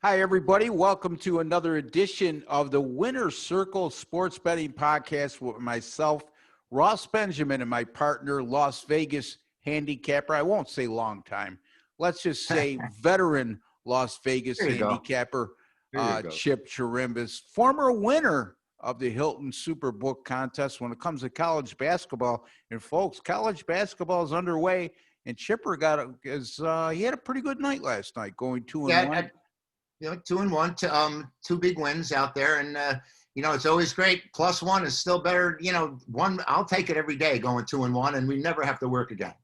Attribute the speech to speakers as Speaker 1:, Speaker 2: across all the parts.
Speaker 1: Hi, everybody. Welcome to another edition of the Winner's Circle Sports Betting Podcast with myself, Ross Benjamin, and my partner, Las Vegas handicapper. I won't say long time. Let's just say veteran Las Vegas
Speaker 2: There you go.
Speaker 1: handicapper,
Speaker 2: There you go.
Speaker 1: Chip Chirimbes, former winner of the Hilton Superbook contest when it comes to college basketball. And folks, college basketball is underway, and Chipper he had a pretty good night last night, going 2-1.
Speaker 2: 2-1, two big wins out there. And, it's always great. +1 is still better. One, I'll take it every day going 2-1, and we never have to work again.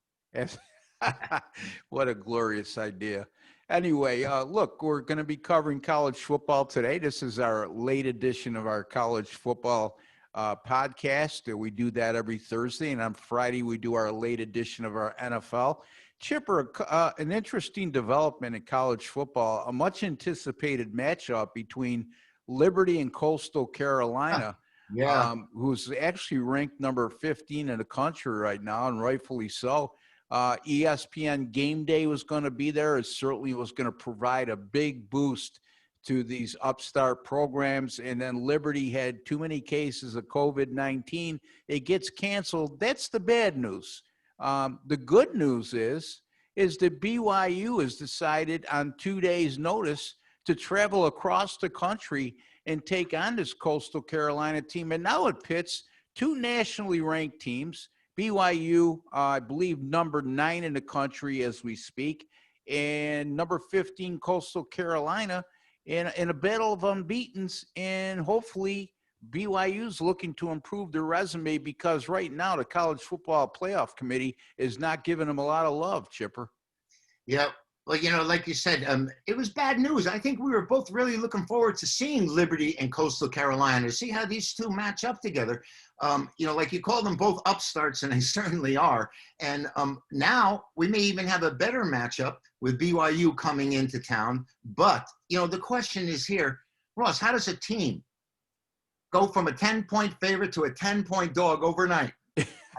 Speaker 1: What a glorious idea. Anyway, look, we're going to be covering college football today. This is our late edition of our college football podcast. We do that every Thursday, and on Friday we do our late edition of our NFL. Chipper, an interesting development in college football, a much anticipated matchup between Liberty and Coastal Carolina, who's actually ranked number 15 in the country right now, and rightfully so. ESPN Game Day was going to be there. It certainly was going to provide a big boost to these upstart programs. And then Liberty had too many cases of COVID-19. It gets canceled. That's the bad news. The good news is that BYU has decided on 2 days' notice to travel across the country and take on this Coastal Carolina team. And now it pits two nationally ranked teams. BYU, I believe, number 9 in the country as we speak, and number 15, Coastal Carolina, in a battle of unbeatens. And hopefully BYU's looking to improve their resume, because right now the College Football Playoff Committee is not giving them a lot of love, Chipper.
Speaker 2: Yeah. Well, like you said, it was bad news. I think we were both really looking forward to seeing Liberty and Coastal Carolina, to see how these two match up together. Like you call them both upstarts, and they certainly are. And now we may even have a better matchup with BYU coming into town. But, the question is here, Ross, how does a team go from a 10-point favorite to a 10-point dog overnight?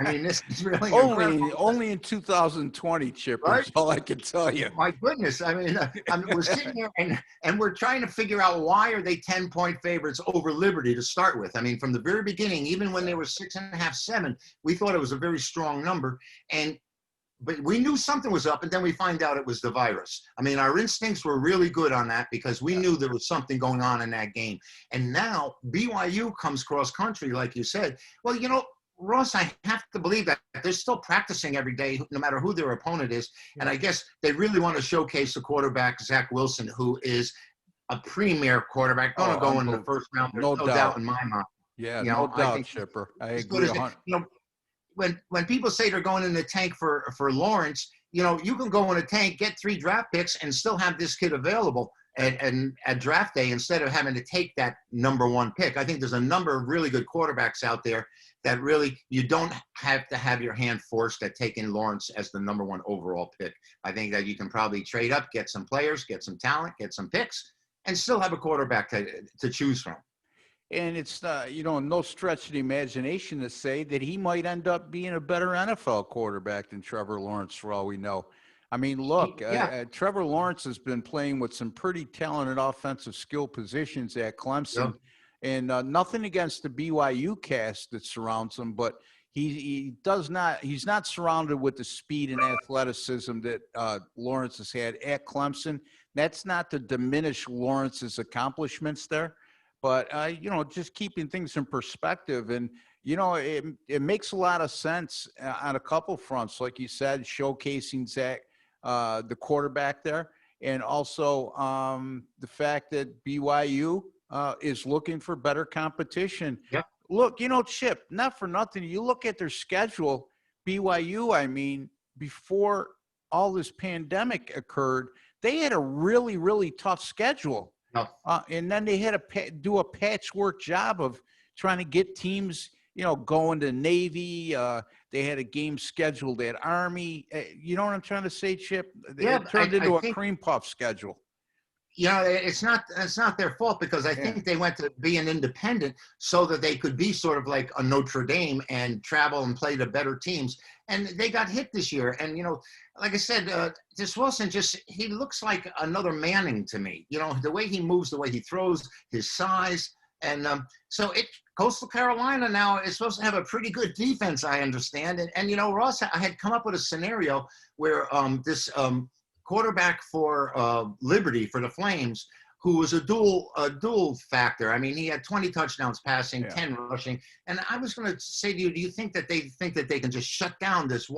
Speaker 2: I mean, this is really
Speaker 1: only in 2020, Chipper. Right? That's all I can tell you.
Speaker 2: My goodness. I mean, we're sitting here and we're trying to figure out, why are they 10-point favorites over Liberty to start with? I mean, from the very beginning, even when they were 6.5, 7, we thought it was a very strong number. But we knew something was up, and then we find out it was the virus. I mean, our instincts were really good on that, because we knew there was something going on in that game. And now BYU comes cross country, like you said. Well, Ross, I have to believe that they're still practicing every day, no matter who their opponent is. And I guess they really want to showcase the quarterback, Zach Wilson, who is a premier quarterback, going to go in the first round. There's no doubt in my mind.
Speaker 1: Yeah, no doubt, Chipper. I agree.
Speaker 2: When people say they're going in the tank for Lawrence, you can go in a tank, get 3 draft picks, and still have this kid available at draft day, instead of having to take that number 1 pick. I think there's a number of really good quarterbacks out there that really, you don't have to have your hand forced at taking Lawrence as the number 1 overall pick. I think that you can probably trade up, get some players, get some talent, get some picks, and still have a quarterback to choose from.
Speaker 1: And it's, no stretch of the imagination to say that he might end up being a better NFL quarterback than Trevor Lawrence, for all we know. I mean, look, Trevor Lawrence has been playing with some pretty talented offensive skill positions at Clemson. Yep. And nothing against the BYU cast that surrounds him, but he's not surrounded with the speed and athleticism that Lawrence has had at Clemson. That's not to diminish Lawrence's accomplishments there, but just keeping things in perspective. And it makes a lot of sense on a couple fronts, like you said, showcasing Zach, the quarterback there, and also the fact that BYU is looking for better competition.
Speaker 2: Yep.
Speaker 1: Look, Chip, not for nothing, you look at their schedule, BYU, I mean, before all this pandemic occurred, they had a really, really tough schedule.
Speaker 2: Oh.
Speaker 1: And then they had to do a patchwork job of trying to get teams, going to Navy. They had a game scheduled at Army. You know what I'm trying to say, Chip? It turned into a cream puff schedule.
Speaker 2: it's not their fault because I
Speaker 1: Yeah.
Speaker 2: think they went to be an independent so that they could be sort of like a Notre Dame and travel and play the better teams. And they got hit this year. And like I said, this Wilson he looks like another Manning to me. The way he moves, the way he throws, his size, and so Coastal Carolina now is supposed to have a pretty good defense, I understand. And Ross, I had come up with a scenario where this quarterback for Liberty for the Flames, who was a dual factor. I mean, he had 20 touchdowns passing,
Speaker 1: Yeah.
Speaker 2: 10 rushing. And I was going to say to you, do you think that they can just shut down this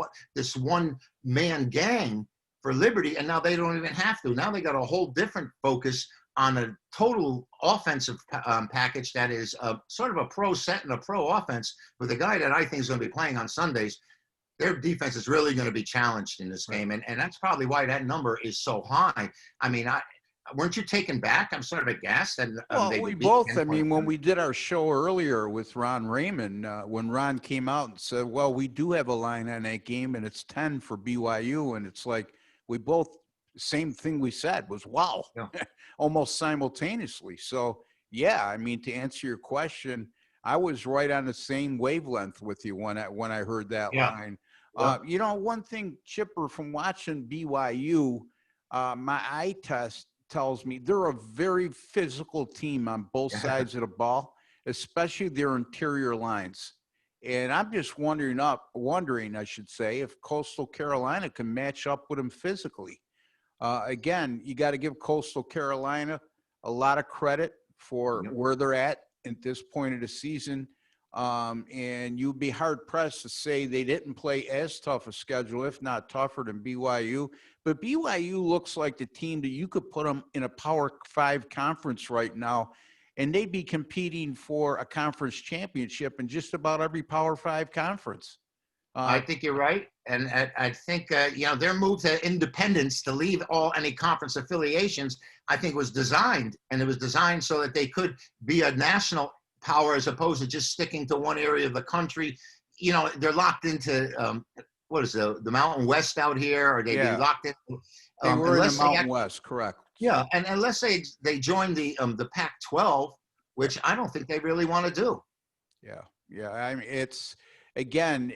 Speaker 2: one man gang for Liberty? And now they don't even have to. Now they got a whole different focus on a total offensive package that is sort of a pro set and a pro offense with a guy that I think is going to be playing on Sundays. Their defense is really going to be challenged in this game. And that's probably why that number is so high. I mean, weren't you taken back? I'm sort of aghast. And
Speaker 1: Well,
Speaker 2: they
Speaker 1: we
Speaker 2: would beat
Speaker 1: both,
Speaker 2: 10
Speaker 1: I mean,
Speaker 2: points.
Speaker 1: when we did our show earlier with Ron Raymond, when Ron came out and said, well, we do have a line on that game and it's 10 for BYU. And it's like, we both, same thing we said was, wow,
Speaker 2: Yeah.
Speaker 1: almost simultaneously. So, yeah, I mean, to answer your question, I was right on the same wavelength with you when I heard that
Speaker 2: Yeah.
Speaker 1: line.
Speaker 2: Yeah.
Speaker 1: One thing, Chipper, from watching BYU, my eye test tells me they're a very physical team on both sides of the ball, especially their interior lines. And I'm just wondering, I should say, if Coastal Carolina can match up with them physically. Again, you got to give Coastal Carolina a lot of credit for where they're at this point of the season. And you'd be hard pressed to say they didn't play as tough a schedule, if not tougher than BYU. But BYU looks like the team that you could put them in a Power 5 conference right now, and they'd be competing for a conference championship in just about every Power 5 conference.
Speaker 2: I think you're right. And I think, their move to independence to leave any conference affiliations, I think was designed. And it was designed so that they could be a national power as opposed to just sticking to one area of the country. They're locked into, what is the Mountain West out here, or they'd be locked in.
Speaker 1: They were in the Mountain West, correct.
Speaker 2: Yeah, and unless they join the Pac-12, which I don't think they really want to do.
Speaker 1: Yeah. I mean, it's, again,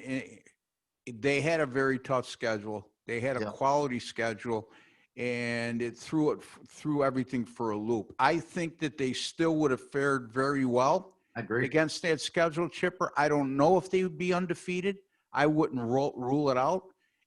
Speaker 1: they had a very tough schedule. They had a quality schedule, and it threw everything for a loop. I think that they still would have fared very well against that schedule, Chipper. I don't know if they would be undefeated. I wouldn't rule it out.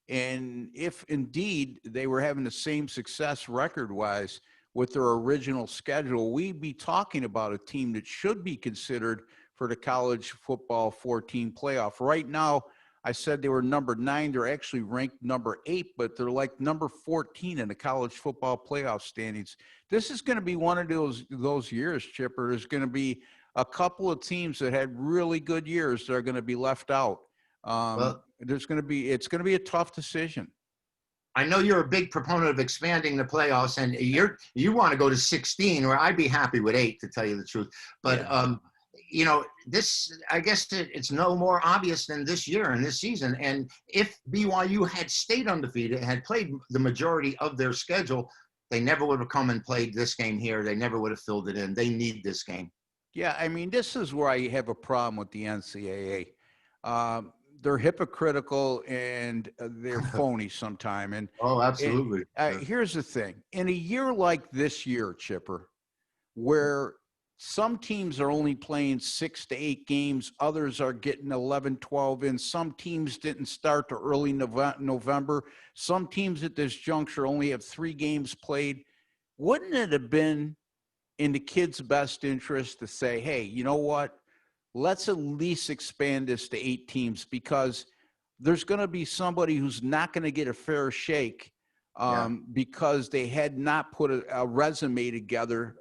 Speaker 1: And if indeed they were having the same success record-wise with their original schedule, we'd be talking about a team that should be considered for the college football 14 playoff. Right now, I said they were number 9. They're actually ranked number 8, but they're like number 14 in the college football playoff standings. This is going to be one of those years, Chipper. There's going to be a couple of teams that had really good years that are going to be left out. It's going to be a tough decision.
Speaker 2: I know you're a big proponent of expanding the playoffs, and you want to go to 16, or I'd be happy with 8, to tell you the truth. But this, I guess it's no more obvious than this year and this season. And if BYU had stayed undefeated, had played the majority of their schedule, they never would have come and played this game here. They never would have filled it in. They need this game.
Speaker 1: Yeah, I mean, this is where I have a problem with the NCAA. They're hypocritical and they're phony sometime. And
Speaker 2: absolutely.
Speaker 1: Here's the thing: in a year like this year, Chipper, where some teams are only playing 6 to 8 games, others are getting 11, 12 in. Some teams didn't start to early November. Some teams at this juncture only have 3 games played. Wouldn't it have been in the kids' best interest to say, hey, you know what? Let's at least expand this to 8 teams, because there's going to be somebody who's not going to get a fair shake because they had not put a resume together,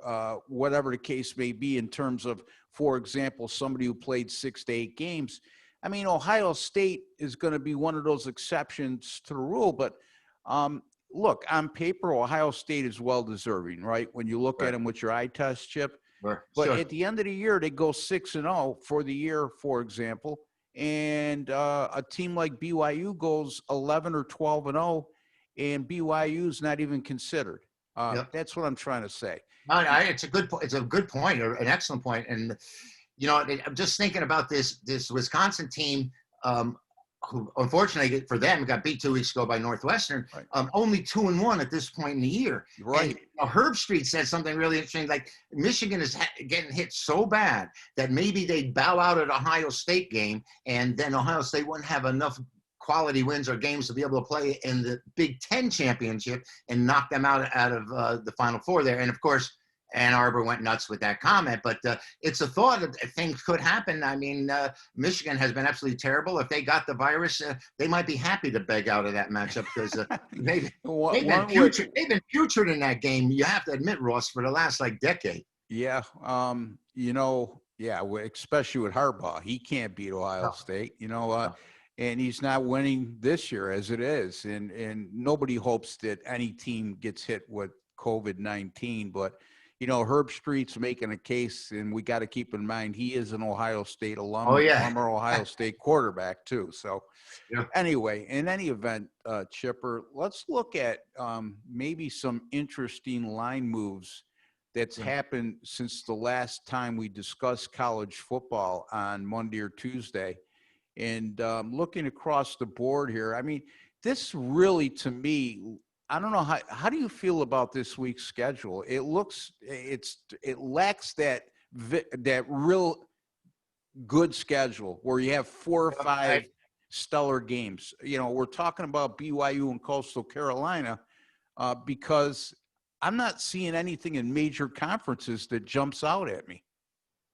Speaker 1: whatever the case may be, in terms of, for example, somebody who played 6 to 8 games. I mean, Ohio State is going to be one of those exceptions to the rule, but look, on paper, Ohio State is well-deserving, right? When you look at them with your eye test, Chip. But at the end of the year, they go 6-0 for the year, for example, and a team like BYU goes 11 or 12-0, and BYU is not even considered.
Speaker 2: Yep.
Speaker 1: That's what I'm trying to say.
Speaker 2: It's a good point. It's a good point, or an excellent point. And I'm just thinking about this Wisconsin team, who unfortunately for them got beat 2 weeks ago by Northwestern.
Speaker 1: Right.
Speaker 2: Only 2-1 at this point in the year.
Speaker 1: Right.
Speaker 2: And Herb Street said something really interesting. Like Michigan is getting hit so bad that maybe they'd bow out at Ohio State game, and then Ohio State wouldn't have enough quality wins or games to be able to play in the Big Ten championship and knock them out of the Final Four there. And of course, Ann Arbor went nuts with that comment, but it's a thought that things could happen. I mean, Michigan has been absolutely terrible. If they got the virus, they might be happy to beg out of that matchup because they've been putrid in that game. You have to admit, Ross, for the last decade.
Speaker 1: Yeah. Yeah, especially with Harbaugh, he can't beat Ohio State, and he's not winning this year as it is. And nobody hopes that any team gets hit with COVID-19, but Herb Street's making a case, and we got to keep in mind he is an Ohio State alum, former Ohio State quarterback too. So anyway, in any event, Chipper, let's look at maybe some interesting line moves that's happened since the last time we discussed college football on Monday or Tuesday. And looking across the board here, I mean, this really, to me, I don't know how do you feel about this week's schedule? It lacks that real good schedule where you have 4 or 5 stellar games. We're talking about BYU and Coastal Carolina because I'm not seeing anything in major conferences that jumps out at me.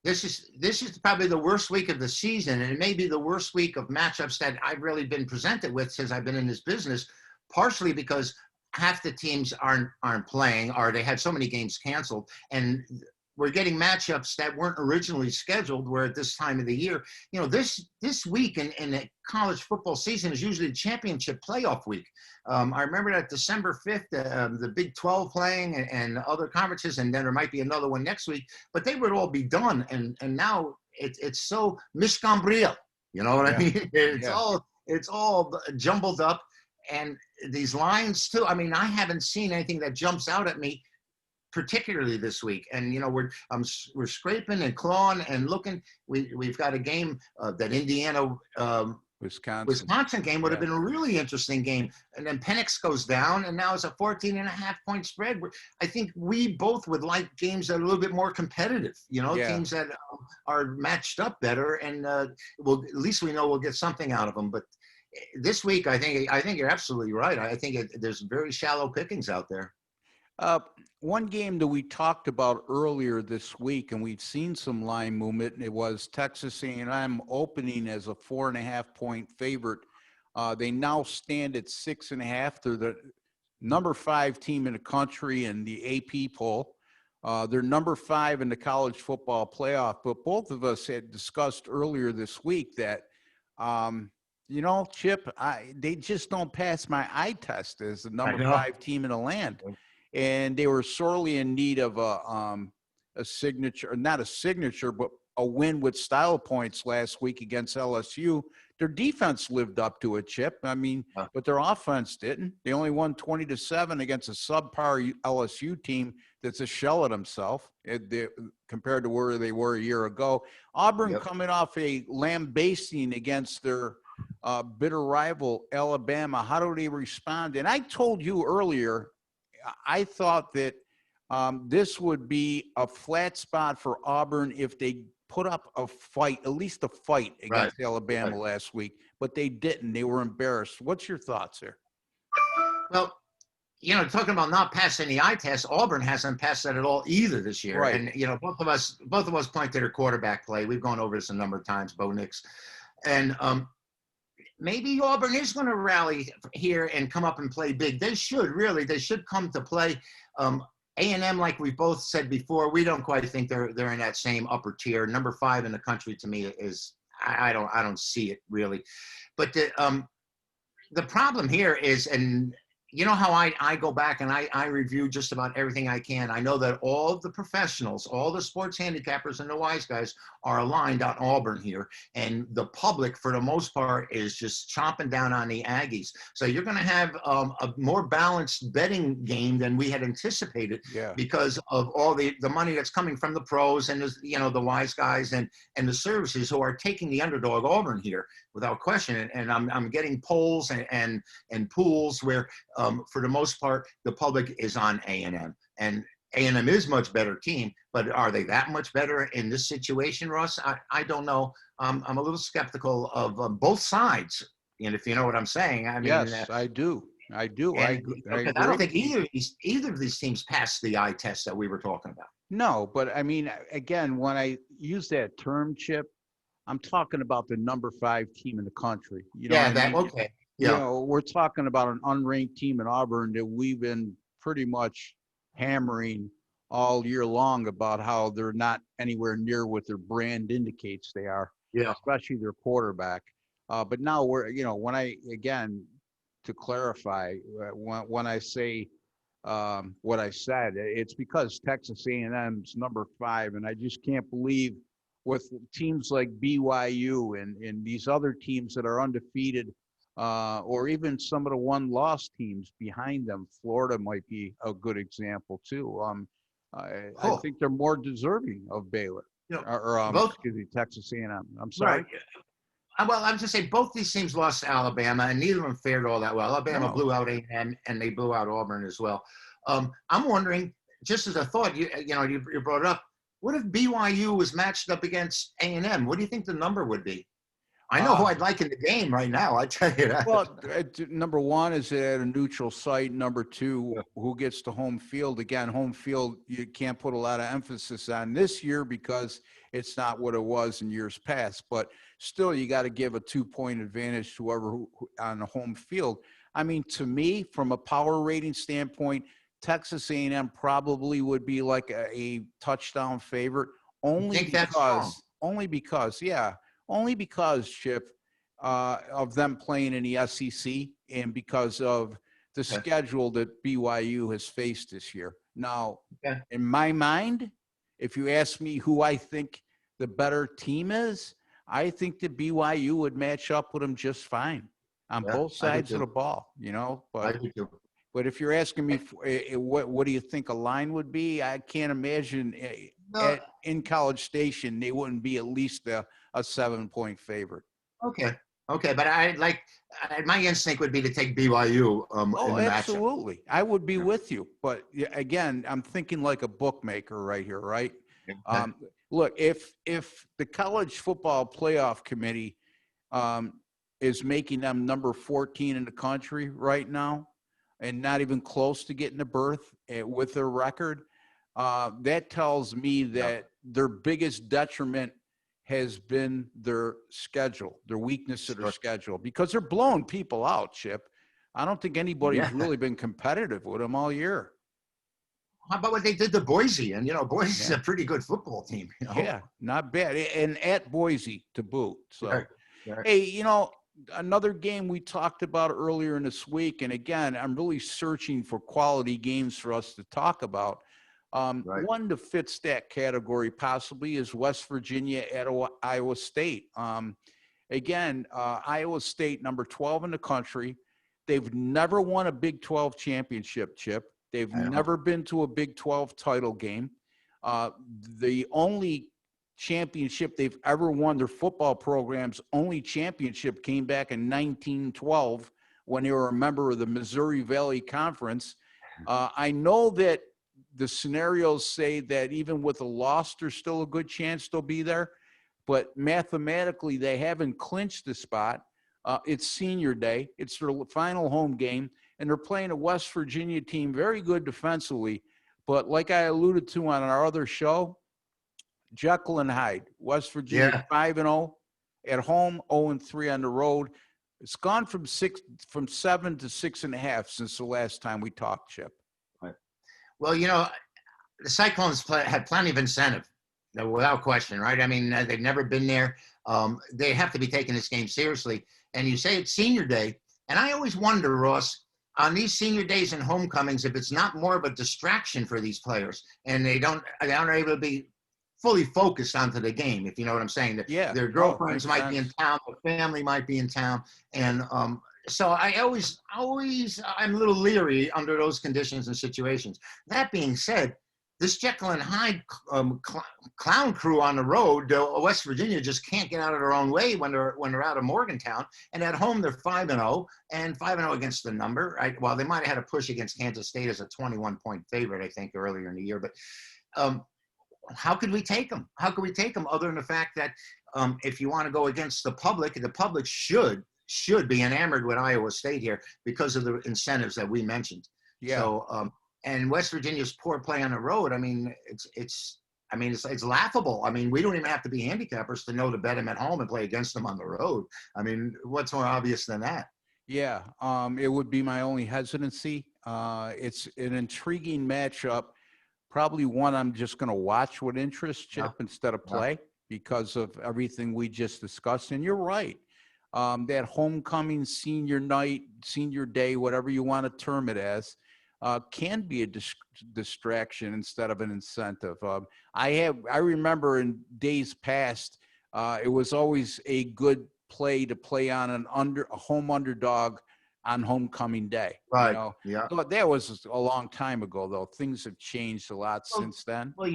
Speaker 2: This is probably the worst week of the season, and it may be the worst week of matchups that I've really been presented with since I've been in this business, partially because half the teams aren't playing, or they had so many games canceled, and we're getting matchups that weren't originally scheduled. Where at this time of the year, this week in the college football season is usually the championship playoff week. I remember that December 5th, the Big 12 playing and other conferences, and then there might be another one next week, but they would all be done. And now it's so miscambriel. You know what I mean? It's all jumbled up. And these lines too, I mean, I haven't seen anything that jumps out at me particularly this week. And we're scraping and clawing and looking. We've got a game that Indiana Wisconsin game would have been a really interesting game. And then Penix goes down, and now it's a 14.5-point spread. I think we both would like games that are a little bit more competitive, teams that are matched up better, and at least we know we'll get something out of them. But this week, I think you're absolutely right. I think there's very shallow pickings out there.
Speaker 1: One game that we talked about earlier this week, and we've seen some line movement, it was Texas A&M opening as a 4.5-point favorite. They now stand at 6.5. They're the number 5 team in the country in the AP poll. They're number 5 in the college football playoff. But both of us had discussed earlier this week that Chip, they just don't pass my eye test as the number 5 team in the land. And they were sorely in need of a signature, not a signature, but a win with style points last week against LSU. Their defense lived up to it, Chip. I mean, but their offense didn't. They only won 20-7 against a subpar LSU team that's a shell of themselves compared to where they were a year ago. Auburn coming off a lambasting against their bitter rival, Alabama. How do they respond? And I told you earlier, I thought that this would be a flat spot for Auburn if they put up a fight, at least a fight against Alabama last week, but they didn't. They were embarrassed. What's your thoughts there?
Speaker 2: Well, talking about not passing the eye test, Auburn hasn't passed that at all either this year.
Speaker 1: Right.
Speaker 2: And, both of us point to their quarterback play. We've gone over this a number of times, Bo Nix. And maybe Auburn is going to rally here and come up and play big. They should come to play. A&M, like we both said before, we don't quite think they're in that same upper tier. Number 5 in the country to me is I don't see it really. But the problem here is, and you know how I go back and I review just about everything I can. I know that all of the professionals, all the sports handicappers and the wise guys are aligned on Auburn here. And the public, for the most part, is just chomping down on the Aggies. So you're going to have a more balanced betting game than we had anticipated
Speaker 1: Yeah.
Speaker 2: because of all the money that's coming from the pros and the wise guys and the services who are taking the underdog Auburn here without question. And I'm getting polls and pools where for the most part, the public is on A&M. And A&M is much better team, but are they that much better in this situation, Ross? I don't know. I'm a little skeptical of both sides, and if you know what I'm saying. I mean,
Speaker 1: Yes, I do. I do. I
Speaker 2: because I don't
Speaker 1: agree.
Speaker 2: think either of these teams passed the eye test that we were talking about.
Speaker 1: No, but I mean, again, when I use that term, Chip, I'm talking about the number 5 team in the country. You know what
Speaker 2: Yeah,
Speaker 1: I
Speaker 2: that
Speaker 1: mean?
Speaker 2: okay.
Speaker 1: You
Speaker 2: Yeah,
Speaker 1: know, we're talking about an unranked team in Auburn that we've been pretty much hammering all year long about how they're not anywhere near what their brand indicates they are,
Speaker 2: yeah.
Speaker 1: especially their quarterback. But now when I, again, to clarify, when I say what I said, it's because Texas A&M's number 5, and I just can't believe with teams like BYU and these other teams that are undefeated, or even some of the one-loss teams behind them. Florida might be a good example too. I
Speaker 2: Cool.
Speaker 1: think they're more deserving of Baylor,
Speaker 2: You know,
Speaker 1: or
Speaker 2: both
Speaker 1: excuse me, Texas A&M. I'm sorry.
Speaker 2: right. Well, I'm just saying both these teams lost to Alabama, and neither of them fared all that well. Alabama
Speaker 1: No.
Speaker 2: blew out A&M, and they blew out Auburn as well. I'm wondering, just as a thought, you brought it up. What if BYU was matched up against A&M? What do you think the number would be? I know who
Speaker 1: Uh,
Speaker 2: I'd like in the game right now. I tell you that.
Speaker 1: Well, number one is at a neutral site. Number two, who gets to home field? Again, home field, you can't put a lot of emphasis on this year because it's not what it was in years past. But still, you got to give a 2-point advantage to whoever on the home field. I mean, to me, from a power rating standpoint, Texas A&M probably would be like a touchdown favorite,
Speaker 2: You think that's strong?
Speaker 1: yeah, only because, Chip, of them playing in the SEC and because of the
Speaker 2: Okay.
Speaker 1: schedule that BYU has faced this year. Now,
Speaker 2: Okay.
Speaker 1: in my mind, if you ask me who I think the better team is, I think that BYU would match up with them just fine on
Speaker 2: Yeah,
Speaker 1: both
Speaker 2: I do
Speaker 1: sides of
Speaker 2: too.
Speaker 1: the ball,
Speaker 2: I
Speaker 1: But
Speaker 2: do too.
Speaker 1: if you're asking me what do you think a line would be, I can't imagine
Speaker 2: No,
Speaker 1: in College Station they wouldn't be at least a 7-point favorite.
Speaker 2: okay. Okay, but my instinct would be to take BYU in
Speaker 1: Oh,
Speaker 2: the matchup.
Speaker 1: absolutely. I would be
Speaker 2: Yeah.
Speaker 1: with you. But again, I'm thinking like a bookmaker right here, right?
Speaker 2: Okay.
Speaker 1: Look, if the college football playoff committee um, is making them number 14 in the country right now and not even close to getting a berth with their record, that tells me
Speaker 2: Yeah.
Speaker 1: that their biggest detriment has been their schedule, their weakness of their
Speaker 2: Sure.
Speaker 1: schedule, because they're blowing people out, Chip. I don't think anybody's
Speaker 2: Yeah.
Speaker 1: really been competitive with them all year.
Speaker 2: How about what they did to Boise? And Boise's
Speaker 1: Yeah.
Speaker 2: a pretty good football team.
Speaker 1: Yeah, not bad. And at Boise to boot. So,
Speaker 2: Right. Right.
Speaker 1: hey, another game we talked about earlier in this week, and again, I'm really searching for quality games for us to talk about.
Speaker 2: Right.
Speaker 1: One that fits that category possibly is West Virginia at Iowa State. Again, Iowa State, number 12 in the country. They've never won a Big 12 championship, Chip. They've
Speaker 2: I know.
Speaker 1: never been to a Big 12 title game. The only championship they've ever won, their football program's only championship, came back in 1912 when they were a member of the Missouri Valley Conference. I know that the scenarios say that even with a loss, there's still a good chance they'll be there. But mathematically, they haven't clinched the spot. It's senior day. It's their final home game. And they're playing a West Virginia team, very good defensively. But like I alluded to on our other show, Jekyll and Hyde, West Virginia
Speaker 2: Yeah.
Speaker 1: 5-0 at home, 0-3 on the road. It's gone from 7 to 6.5 since the last time we talked, Chip.
Speaker 2: Right. Well, the Cyclones had plenty of incentive, without question, right? I mean, they've never been there. They have to be taking this game seriously. And you say it's senior day. And I always wonder, Ross, on these senior days and homecomings, if it's not more of a distraction for these players and they aren't able to be fully focused onto the game, if you know what I'm saying, that
Speaker 1: Yeah.
Speaker 2: their
Speaker 1: Oh,
Speaker 2: girlfriends
Speaker 1: makes
Speaker 2: might be in
Speaker 1: sense.
Speaker 2: town, their family might be in town. And so I'm a little leery under those conditions and situations. That being said, this Jekyll and Hyde clown crew on the road, West Virginia just can't get out of their own way when they're out of Morgantown, and at home they're 5-0 and 5-0 against the number. Right? Well, they might have had a push against Kansas State as a 21-point favorite, I think, earlier in the year. But um, how could we take them? How could we take them other than the fact that if you want to go against the public should be enamored with Iowa State here because of the incentives that we mentioned.
Speaker 1: Yeah.
Speaker 2: So and West Virginia's poor play on the road. I mean, it's laughable. I mean, we don't even have to be handicappers to know to bet them at home and play against them on the road. I mean, what's more obvious than that?
Speaker 1: Yeah. It would be my only hesitancy. It's an intriguing matchup. Probably one I'm just going to watch with interest,
Speaker 2: Yeah,
Speaker 1: Chip, instead of
Speaker 2: yeah,
Speaker 1: play because of everything we just discussed. And you're right. That homecoming, senior night, senior day, whatever you want to term it as, can be a distraction instead of an incentive. I remember in days past, it was always a good play to play on a home underdog on homecoming day. You
Speaker 2: right.
Speaker 1: know,
Speaker 2: Yeah.
Speaker 1: but that was a long time ago, though. Things have changed a lot
Speaker 2: Well,
Speaker 1: since then.
Speaker 2: well,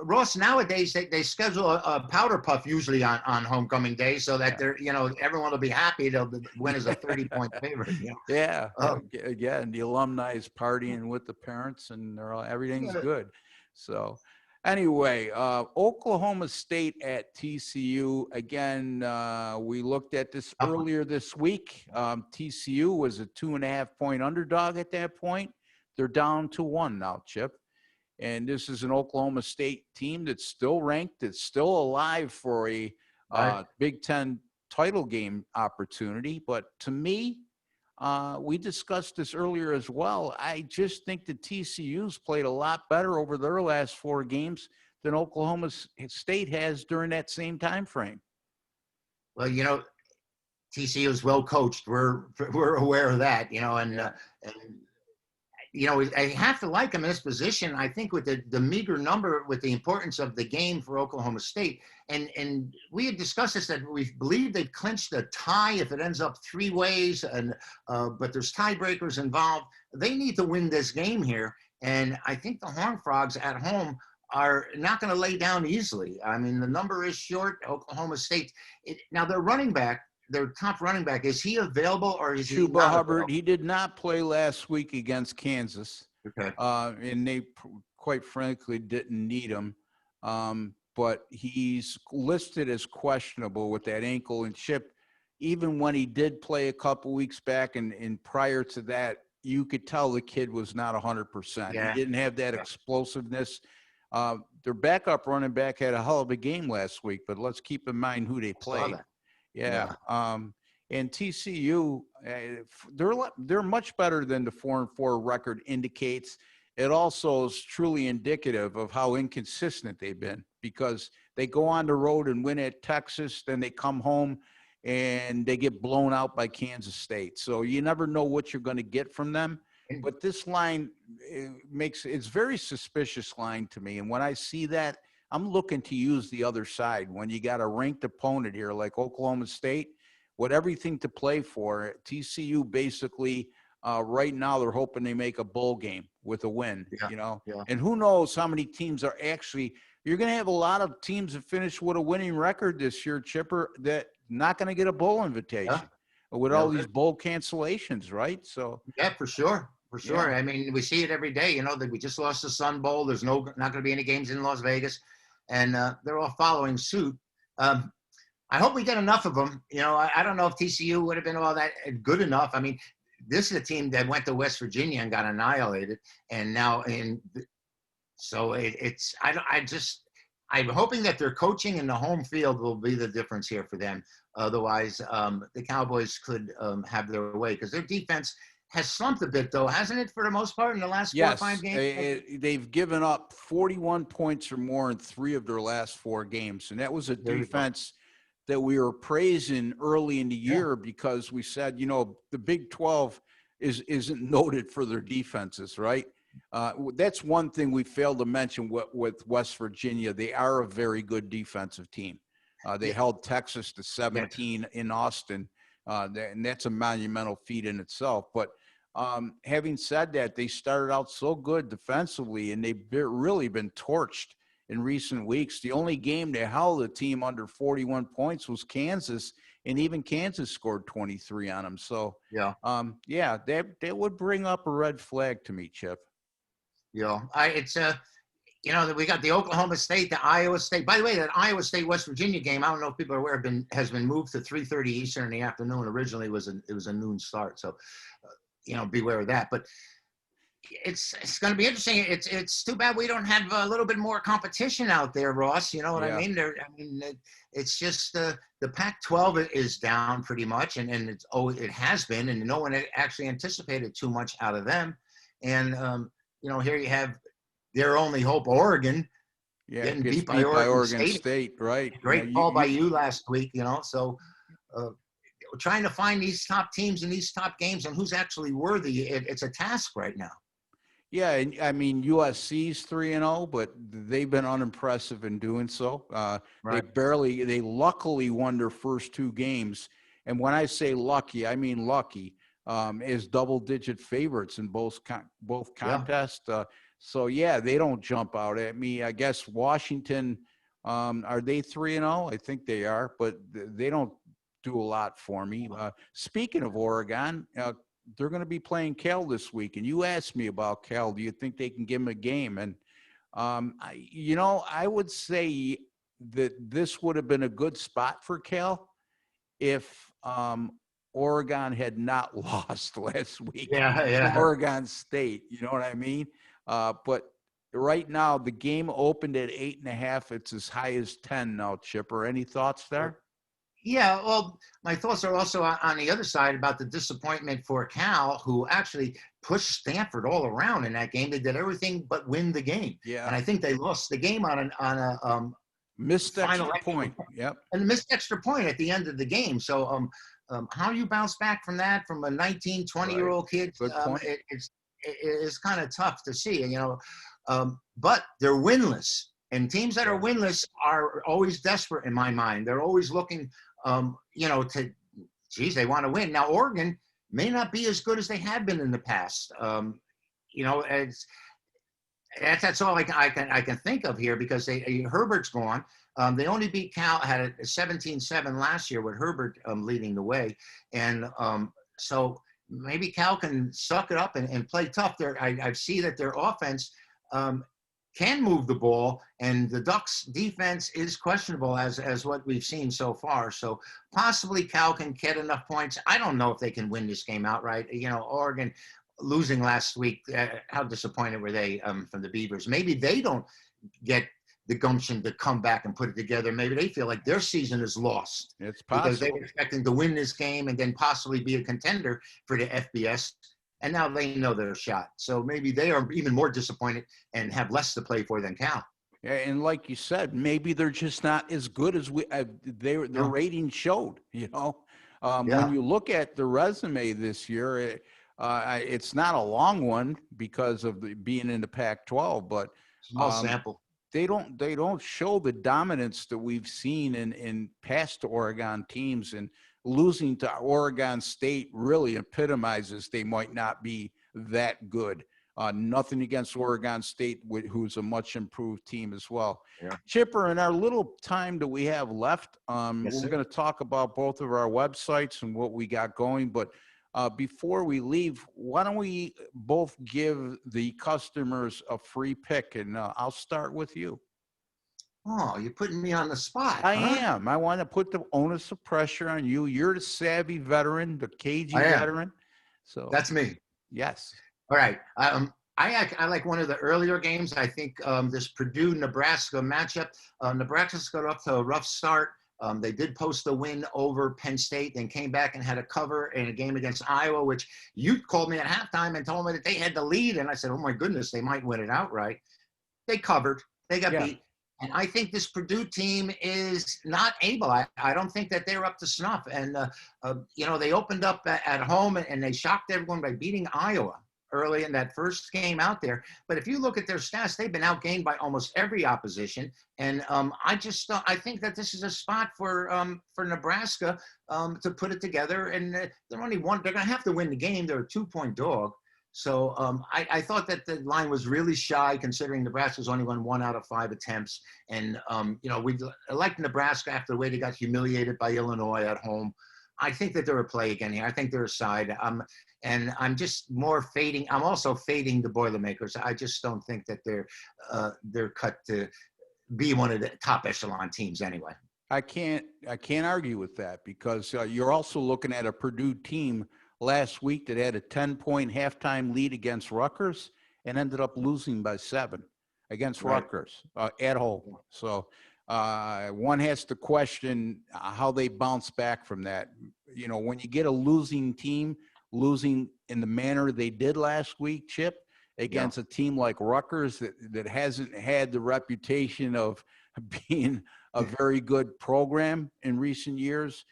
Speaker 2: Ross, nowadays they schedule a powder puff usually on homecoming day so that
Speaker 1: Yeah.
Speaker 2: everyone will be happy. They'll win as a 30-point favorite.
Speaker 1: Yeah,
Speaker 2: Um,
Speaker 1: again, the alumni is partying with the parents, and everything's
Speaker 2: yeah,
Speaker 1: good. So, anyway, Oklahoma State at TCU again. We looked at this
Speaker 2: tough one.
Speaker 1: earlier this week. TCU was a 2.5-point underdog at that point. They're down to 1 now, Chip. And this is an Oklahoma State team that's still ranked, that's still alive for a
Speaker 2: Right.
Speaker 1: Big Ten title game opportunity. But to me, we discussed this earlier as well. I just think the TCU's played a lot better over their last 4 games than Oklahoma State has during that same time frame.
Speaker 2: Well, TCU is well coached. We're aware of that.
Speaker 1: Yeah.
Speaker 2: And I have to like him in this position. I think with the meager number, with the importance of the game for Oklahoma State, and we had discussed this that we believe they've clinched a tie if it ends up 3 ways, and but there's tiebreakers involved. They need to win this game here, and I think the Horned Frogs at home are not going to lay down easily. I mean, the number is short. Oklahoma State. Now their top running back, is he available or is he
Speaker 1: Chuba
Speaker 2: not
Speaker 1: Hubbard,
Speaker 2: available?
Speaker 1: he did not play last week against Kansas,
Speaker 2: Okay.
Speaker 1: and they quite frankly didn't need him. But he's listed as questionable with that ankle. And Chip, even when he did play a couple weeks back and prior to that, you could tell the kid was not 100%. He
Speaker 2: Yeah.
Speaker 1: didn't have that
Speaker 2: Yeah.
Speaker 1: explosiveness. Their backup running back had a hell of a game last week, but let's keep in mind who they
Speaker 2: Saw
Speaker 1: played.
Speaker 2: that.
Speaker 1: Yeah.
Speaker 2: Yeah.
Speaker 1: And TCU, they're much better than the 4-4 record indicates. It also is truly indicative of how inconsistent they've been because they go on the road and win at Texas, then they come home and they get blown out by Kansas State. So you never know what you're going to get from them.
Speaker 2: And
Speaker 1: But this line it's very suspicious line to me. And when I see that, I'm looking to use the other side. When you got a ranked opponent here like Oklahoma State, with everything to play for, TCU basically right now they're hoping they make a bowl game with a win,
Speaker 2: yeah. Yeah.
Speaker 1: And who knows how many teams are actually, you're going to have a lot of teams that finish with a winning record this year, Chipper, that not going to get a bowl
Speaker 2: Yeah.
Speaker 1: invitation with
Speaker 2: Yeah.
Speaker 1: all these bowl cancellations, right? So,
Speaker 2: Yeah, for sure. For sure.
Speaker 1: yeah.
Speaker 2: I mean, we see it every day, that we just lost the Sun Bowl. There's not going to be any games in Las Vegas, and they're all following suit. I hope we get enough of them. I don't know if TCU would have been all that good enough. I mean, this is a team that went to West Virginia and got annihilated, and now so it's I'm hoping that their coaching in the home field will be the difference here for them. Otherwise, the Cowboys could have their way because their defense has slumped a bit, though, hasn't it, for the most part in the last 4 or 5
Speaker 1: Yes,
Speaker 2: games?
Speaker 1: they've given up 41 points or more in 3 of their last 4 games. And that was a
Speaker 2: There you go.
Speaker 1: defense that we were praising early in the
Speaker 2: Yeah.
Speaker 1: year because we said, the Big 12 isn't noted for their defenses, right? That's one thing we failed to mention with West Virginia. They are a very good defensive team. They
Speaker 2: Yeah,
Speaker 1: held Texas to
Speaker 2: yeah,
Speaker 1: 17 in Austin, and that's a monumental feat in itself. But having said that, they started out so good defensively, and they've really been torched in recent weeks. The only game they held a team under 41 points was Kansas, and even Kansas scored 23 on them. So,
Speaker 2: yeah.
Speaker 1: yeah, that would bring up a red flag to me, Chip.
Speaker 2: It's we got the Oklahoma State, the Iowa State. By the way, that Iowa State West Virginia game, I don't know if people are aware, has been moved to 3:30 Eastern in the afternoon. Originally, it was a noon start, so beware of that. But it's going to be interesting. It's too bad we don't have a little bit more competition out there, Ross. You know what I
Speaker 1: Yeah.
Speaker 2: mean? It's just the Pac-12 is down pretty much, and it has been, and no one actually anticipated too much out of them. And here you have their only hope, Oregon,
Speaker 1: Yeah,
Speaker 2: getting
Speaker 1: gets
Speaker 2: beat by
Speaker 1: beat by
Speaker 2: Oregon
Speaker 1: Oregon
Speaker 2: State.
Speaker 1: State, right?
Speaker 2: Great call by you last week, So we're trying to find these top teams in these top games and who's actually worthy. It's a task right now.
Speaker 1: Yeah, and I mean USC's 3-0, but they've been unimpressive in doing so.
Speaker 2: Right.
Speaker 1: They luckily won their first two games, and when I say lucky, I mean lucky. Is double-digit favorites in both contests. So yeah, they don't jump out at me. I guess Washington, are they 3-0? I think they are, but they don't do a lot for me. Speaking of Oregon, they're going to be playing Cal this week, and you asked me about Cal. Do you think they can give them a game? And I would say that this would have been a good spot for Cal if Oregon had not lost last week to Oregon State. You know what I mean? But right now, the game opened at 8.5. It's as high as 10 now, Chipper. Any thoughts there?
Speaker 2: Yeah, well, my thoughts are also on the other side about the disappointment for Cal, who actually pushed Stanford all around in that game. They did everything but win the game.
Speaker 1: Yeah.
Speaker 2: And I think they lost the game on a
Speaker 1: missed extra point. Yep.
Speaker 2: And missed extra point at the end of the game. So how you bounce back from that, from a 19, 20-year-old kid, it's kind of tough to see, but they're winless. And teams that are winless are always desperate in my mind. They're always looking, they want to win. Now, Oregon may not be as good as they have been in the past. That's all I can think of here, because Herbert's gone. They only beat Cal, had a 17-7 last year with Herbert leading the way. And so maybe Cal can suck it up and play tough. I see that their offense can move the ball, and the Ducks defense is questionable as what we've seen so far. So possibly Cal can get enough points. I don't know if they can win this game outright. Oregon losing last week, how disappointed were they from the Beavers? Maybe they don't get the gumption to come back and put it together. Maybe they feel like their season is lost.
Speaker 1: It's possible.
Speaker 2: Because they were expecting to win this game and then possibly be a contender for the FBS. And now they know their shot. So maybe they are even more disappointed and have less to play for than Cal.
Speaker 1: Yeah, and like you said, maybe they're just not as good as their rating showed. When you look at the resume this year, it's not a long one because of being in the Pac-12, but
Speaker 2: small sample.
Speaker 1: They don't show the dominance that we've seen in past Oregon teams, and losing to Oregon State really epitomizes they might not be that good. Nothing against Oregon State, who's a much improved team as well.
Speaker 2: Yeah.
Speaker 1: Chipper, in our little time that we have left, we're going to talk about both of our websites and what we got going. But before we leave, why don't we both give the customers a free pick? And I'll start with you.
Speaker 2: Oh, you're putting me on the spot.
Speaker 1: I am. I want to put the onus of pressure on you. You're the savvy veteran, the cagey veteran. So
Speaker 2: that's me.
Speaker 1: Yes.
Speaker 2: All right. I like one of the earlier games. I think this Purdue-Nebraska matchup. Nebraska got off to a rough start. They did post a win over Penn State, then came back and had a cover in a game against Iowa, which you called me at halftime and told me that they had the lead. And I said, oh, my goodness, they might win it outright. They covered. They got beat. And I think this Purdue team is not able. I don't think that they're up to snuff. And, they opened up at home and they shocked everyone by beating Iowa early in that first game out there. But if you look at their stats, they've been outgained by almost every opposition. And I think that this is a spot for Nebraska to put it together. And they're only one. They're going to have to win the game. They're a 2-point dog. So I thought that the line was really shy, considering Nebraska's only won 1 out of 5 attempts. And, we like Nebraska after the way they got humiliated by Illinois at home. I think that they're a play again here. I think they're a side. And I'm just more fading. I'm also fading the Boilermakers. I just don't think that they're cut to be one of the top echelon teams anyway.
Speaker 1: I can't argue with that, because you're also looking at a Purdue team last week that had a 10-point halftime lead against Rutgers and ended up losing by 7 against Rutgers at home. So one has to question how they bounce back from that. When you get a losing team losing in the manner they did last week, Chip, against a team like Rutgers that hasn't had the reputation of being a very good program in recent years,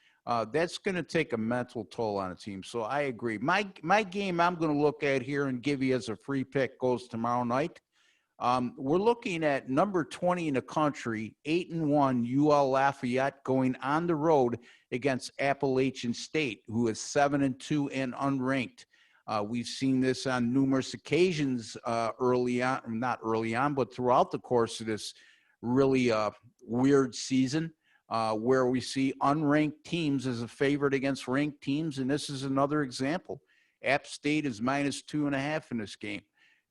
Speaker 1: that's going to take a mental toll on a team. So I agree. My game I'm going to look at here and give you as a free pick goes tomorrow night. We're looking at number 20 in the country, 8-1 UL Lafayette, going on the road against Appalachian State, who is 7-2 and unranked. We've seen this on numerous occasions early on, not early on, but throughout the course of this really weird season, where we see unranked teams as a favorite against ranked teams. And this is another example. App State is -2.5 in this game.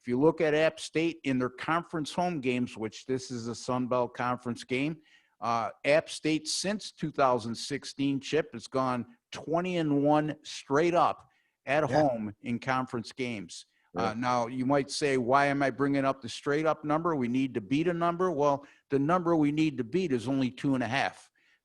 Speaker 1: If you look at App State in their conference home games, which this is a Sun Belt Conference game, App State since 2016, Chip, has gone 20-1 straight up at home in conference games. Now, you might say, why am I bringing up the straight up number? We need to beat a number. Well, the number we need to beat is only 2.5.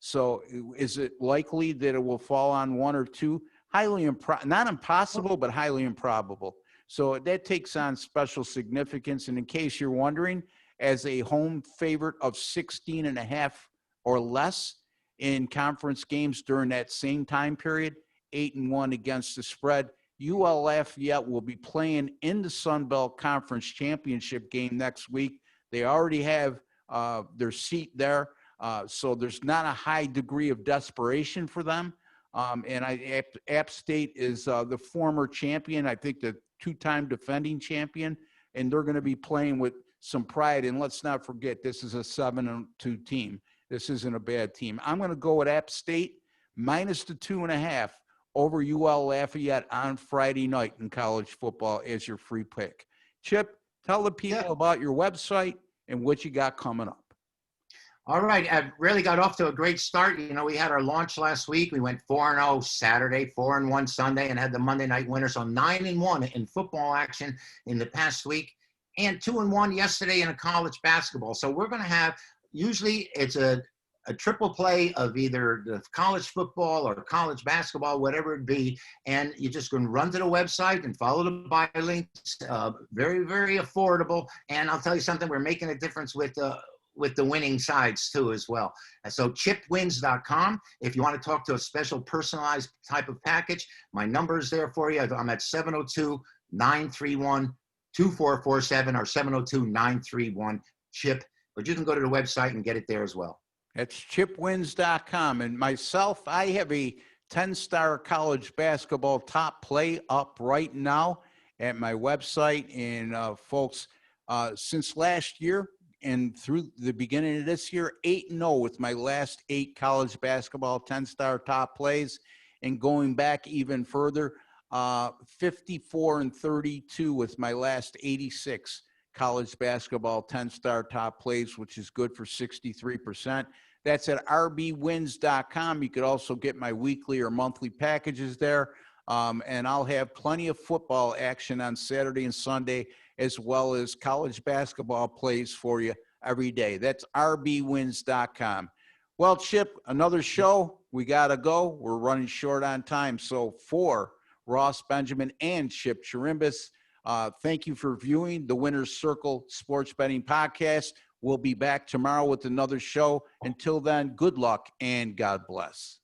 Speaker 1: So is it likely that it will fall on 1 or 2? Not impossible, but highly improbable. So that takes on special significance. And in case you're wondering, as a home favorite of 16.5 or less in conference games during that same time period, 8-1 against the spread, UL Lafayette will be playing in the Sun Belt Conference Championship game next week. They already have their seat there, so there's not a high degree of desperation for them. App State is the former champion, I think the 2-time defending champion, and they're going to be playing with some pride. And let's not forget, this is a 7-2 team. This isn't a bad team. I'm going to go with App State minus the 2.5 over UL Lafayette on Friday night in college football as your free pick. Chip, tell the people about your website and what you got coming up.
Speaker 2: All right. I really got off to a great start. We had our launch last week. We went 4-0 Saturday, 4-1 Sunday, and had the Monday night winner. So 9-1 in football action in the past week, and 2-1 yesterday in college basketball. So we're going to have, usually it's a triple play of either the college football or college basketball, whatever it be. And you're just going to run to the website and follow the buy links. Very, very affordable. And I'll tell you something, we're making a difference with the winning sides too as well. So chipwins.com. If you want to talk to a special personalized type of package, my number is there for you. I'm at 702-931-2447 or 702-931-CHIP. But you can go to the website and get it there as well.
Speaker 1: That's chipwins.com. And myself, I have a 10-star college basketball top play up right now at my website. And folks, since last year, and through the beginning of this year, 8-0 with my last 8 college basketball 10-star top plays. And going back even further, 54-32 with my last 86 college basketball 10-star top plays, which is good for 63%. That's at rbwins.com. You could also get my weekly or monthly packages there. And I'll have plenty of football action on Saturday and Sunday, as well as college basketball plays for you every day. That's rbwins.com. Well, Chip, another show. We got to go. We're running short on time. So for Ross Benjamin and Chip Chirimbes, thank you for viewing the Winner's Circle Sports Betting Podcast. We'll be back tomorrow with another show. Until then, good luck and God bless.